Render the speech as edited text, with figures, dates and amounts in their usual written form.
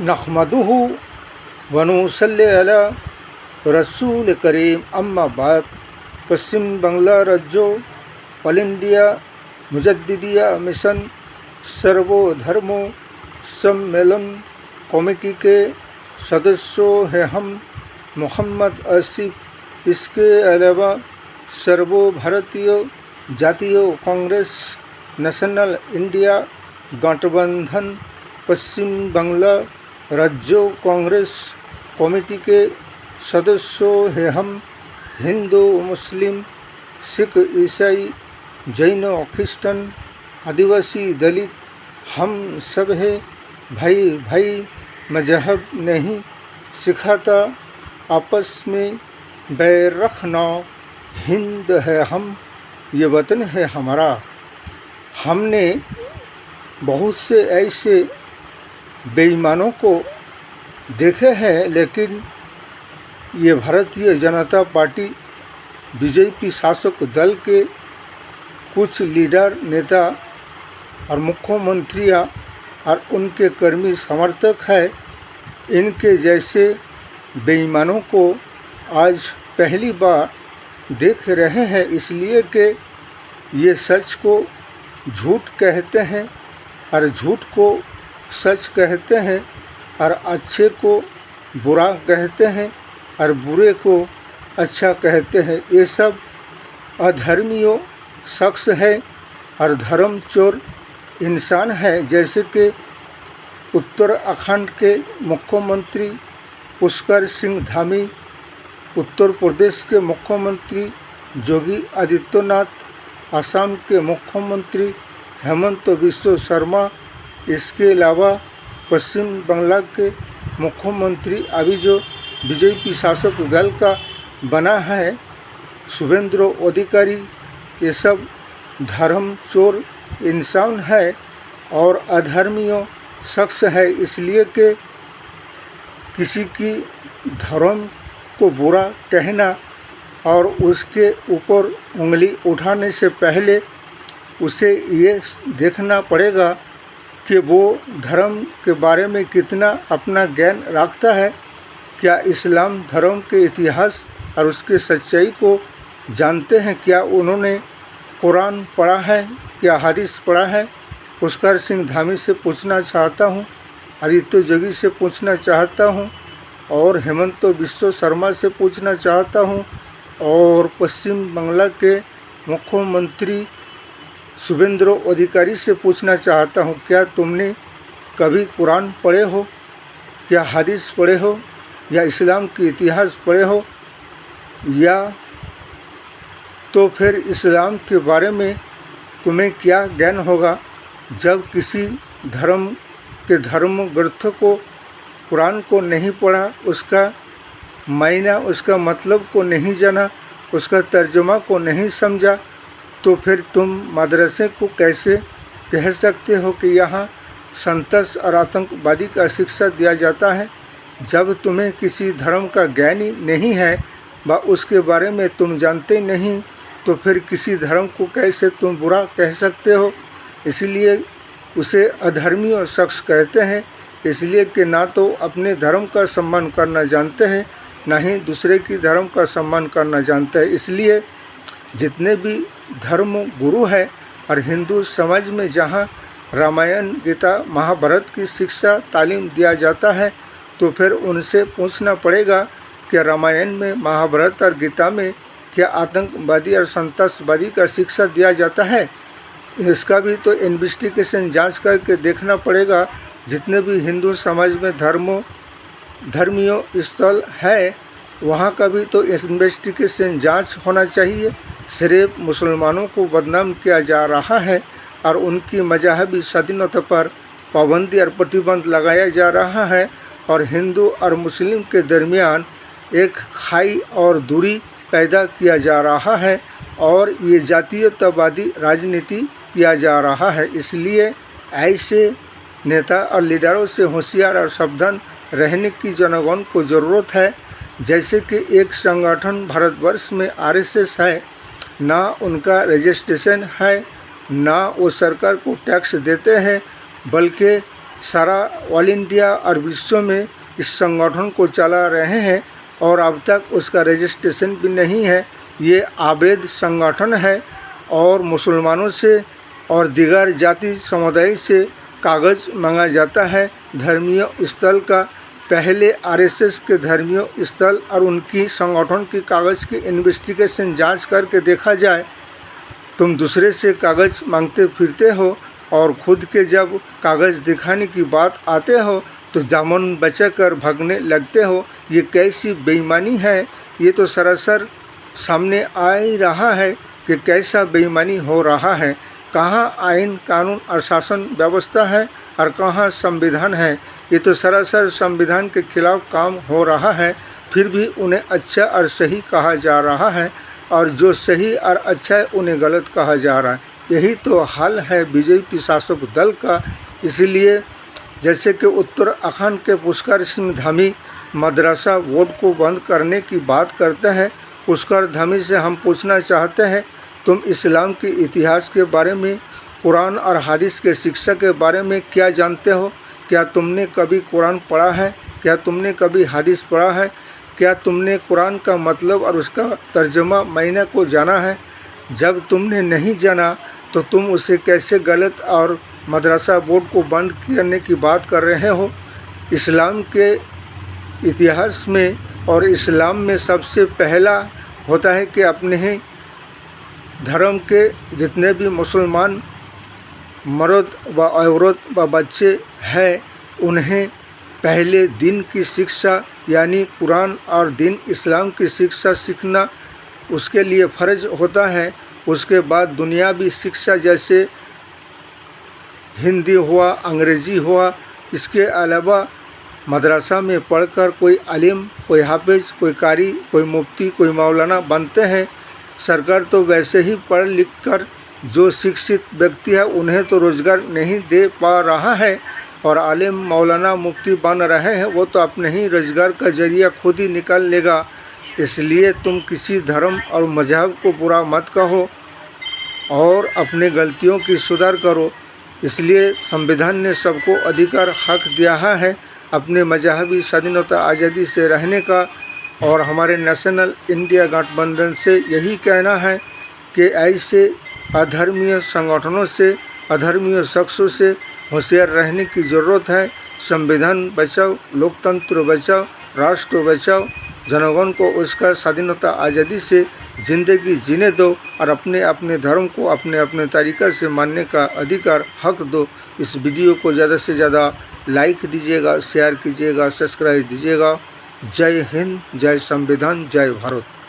नहमदुहु व नुसल्ली अला रसूल करीम अम्मा बाद। पश्चिम बंगला राज्य ऑल इंडिया मुजद्दिदिया मिशन सर्वधर्म सम्मेलन कमेटी के सदस्यों हैं हम मोहम्मद आसिफ। इसके अलावा सर्व भारतीय जातीय कांग्रेस नेशनल इंडिया गठबंधन पश्चिम बंगला राज्य कांग्रेस कमेटी के सदस्यों हैं हम हिंदू मुस्लिम सिख ईसाई जैन क्रिश्चन आदिवासी दलित हम सब है भाई भाई। मजहब नहीं सिखाता आपस में बैर रखना। हिंद है हम ये वतन है हमारा। हमने बहुत से ऐसे बेईमानों को देखे हैं, लेकिन ये भारतीय जनता पार्टी बीजेपी शासक दल के कुछ लीडर नेता और मुख्यमंत्रियां और उनके कर्मी समर्थक हैं। इनके जैसे बेईमानों को आज पहली बार देख रहे हैं, इसलिए कि ये सच को झूठ कहते हैं और झूठ को सच कहते हैं और अच्छे को बुरा कहते हैं और बुरे को अच्छा कहते हैं। ये सब अधर्मियों शख्स है और धर्म चोर इंसान है। जैसे कि उत्तराखंड के मुख्यमंत्री पुष्कर सिंह धामी, उत्तर प्रदेश के मुख्यमंत्री योगी आदित्यनाथ, असम के मुख्यमंत्री हेमंत बिश्व शर्मा, इसके अलावा पश्चिम बंगाल के मुख्यमंत्री अभी जो बीजेपी शासक दल का बना है शुभेंद्र अधिकारी, ये सब धर्म चोर इंसान है और अधर्मियों शख्स है। इसलिए कि किसी की धर्म को बुरा कहना और उसके ऊपर उंगली उठाने से पहले उसे ये देखना पड़ेगा कि वो धर्म के बारे में कितना अपना ज्ञान रखता है। क्या इस्लाम धर्म के इतिहास और उसके सच्चाई को जानते हैं? क्या उन्होंने कुरान पढ़ा है? क्या हदीस पढ़ा है? पुष्कर सिंह धामी से पूछना चाहता हूँ, आदित्य योगी से पूछना चाहता हूँ और हेमंत बिश्व शर्मा से पूछना चाहता हूँ और पश्चिम बंगाल के मुख्यमंत्री शुभेंद्र अधिकारी से पूछना चाहता हूँ, क्या तुमने कभी कुरान पढ़े हो? क्या हदीस पढ़े हो? या इस्लाम के इतिहास पढ़े हो? या तो फिर इस्लाम के बारे में तुम्हें क्या ज्ञान होगा जब किसी धर्म के धर्म ग्रंथ को कुरान को नहीं पढ़ा, उसका मायना उसका मतलब को नहीं जाना, उसका तर्जुमा को नहीं समझा, तो फिर तुम मदरसे को कैसे कह सकते हो कि यहाँ संतस और आतंकवादी का शिक्षा दिया जाता है? जब तुम्हें किसी धर्म का ज्ञान ही नहीं है व उसके बारे में तुम जानते नहीं, तो फिर किसी धर्म को कैसे तुम बुरा कह सकते हो? इसलिए उसे अधर्मी शख्स कहते हैं, इसलिए कि ना तो अपने धर्म का सम्मान करना जानते हैं, ना ही दूसरे की धर्म का सम्मान करना जानते हैं। इसलिए जितने भी धर्म गुरु है और हिंदू समाज में जहाँ रामायण गीता महाभारत की शिक्षा तालीम दिया जाता है, तो फिर उनसे पूछना पड़ेगा कि रामायण में महाभारत और गीता में क्या आतंकवादी और संतसवादी का शिक्षा दिया जाता है? इसका भी तो इन्वेस्टिगेशन जांच करके देखना पड़ेगा। जितने भी हिंदू समाज में धर्मीय स्थल है वहाँ का भी तो इन्वेस्टिगेशन जांच होना चाहिए। सिर्फ मुसलमानों को बदनाम किया जा रहा है और उनकी मजहबी स्वाधीनता पर पाबंदी और प्रतिबंध लगाया जा रहा है और हिंदू और मुस्लिम के दरमियान एक खाई और दूरी पैदा किया जा रहा है और ये जातीयतावादी राजनीति किया जा रहा है। इसलिए ऐसे नेता और लीडरों से होशियार और सावधान रहने की जनगण को ज़रूरत है। जैसे कि एक संगठन भारतवर्ष में आरएसएस है, ना उनका रजिस्ट्रेशन है, ना वो सरकार को टैक्स देते हैं, बल्कि सारा ऑल इंडिया और विश्व में इस संगठन को चला रहे हैं और अब तक उसका रजिस्ट्रेशन भी नहीं है। ये अवैध संगठन है और मुसलमानों से और दीगर जाति समुदाय से कागज़ मांगा जाता है धर्मीय स्थल का। पहले आरएसएस के धर्मीय स्थल और उनकी संगठन की कागज़ की इन्वेस्टिगेशन जांच करके देखा जाए। तुम दूसरे से कागज़ मांगते फिरते हो और खुद के जब कागज़ दिखाने की बात आते हो तो जामुन बचा कर भागने लगते हो। ये कैसी बेईमानी है। ये तो सरासर सामने आ ही रहा है कि कैसा बेईमानी हो रहा है। कहाँ आइन कानून और शासन व्यवस्था है और कहाँ संविधान है। ये तो सरासर संविधान के खिलाफ काम हो रहा है। फिर भी उन्हें अच्छा और सही कहा जा रहा है और जो सही और अच्छा है उन्हें गलत कहा जा रहा है। यही तो हाल है बीजेपी शासक दल का। इसलिए जैसे कि उत्तराखंड के पुष्कर सिंह धामी मदरसा बोर्ड को बंद करने की बात करते हैं, पुष्कर धामी से हम पूछना चाहते हैं, तुम इस्लाम के इतिहास के बारे में, कुरान और हदीस के शिक्षा के बारे में क्या जानते हो? क्या तुमने कभी कुरान पढ़ा है? क्या तुमने कभी हदीस पढ़ा है? क्या तुमने कुरान का मतलब और उसका तर्जुमा मायने को जाना है? जब तुमने नहीं जाना तो तुम उसे कैसे गलत और मदरसा बोर्ड को बंद करने की बात कर रहे हो? इस्लाम के इतिहास में और इस्लाम में सबसे पहला होता है कि अपने ही धर्म के जितने भी मुसलमान मर्द व औरत व बच्चे हैं उन्हें पहले दिन की शिक्षा यानी कुरान और दीन इस्लाम की शिक्षा सीखना उसके लिए फ़र्ज होता है। उसके बाद दुनियावी शिक्षा जैसे हिंदी हुआ, अंग्रेज़ी हुआ, इसके अलावा मदरसा में पढ़कर कोई आलिम, कोई हाफिज़, कोई कारी, कोई मुफ्ती, कोई मौलाना बनते हैं। सरकार तो वैसे ही पढ़ लिख कर जो शिक्षित व्यक्ति है उन्हें तो रोज़गार नहीं दे पा रहा है और आलिम, मौलाना, मुफ्ती बन रहे हैं वो तो अपने ही रोज़गार का जरिया खुद ही निकाल लेगा। इसलिए तुम किसी धर्म और मजहब को बुरा मत कहो और अपने गलतियों की सुधार करो। इसलिए संविधान ने सबको अधिकार हक दिया है अपने मजहबी स्वाधीनता आज़ादी से रहने का और हमारे नेशनल इंडिया गठबंधन से यही कहना है कि ऐसे अधर्मीय संगठनों से, अधर्मीय शख्सों से होशियार रहने की ज़रूरत है। संविधान बचाओ, लोकतंत्र बचाओ, राष्ट्र बचाओ, जनगण को उसका स्वाधीनता आज़ादी से ज़िंदगी जीने दो और अपने अपने धर्म को अपने अपने तरीक़े से मानने का अधिकार हक दो। इस वीडियो को ज़्यादा से ज़्यादा लाइक दीजिएगा, शेयर कीजिएगा, सब्सक्राइब दीजिएगा। जय हिंद, जय संविधान, जय भारत।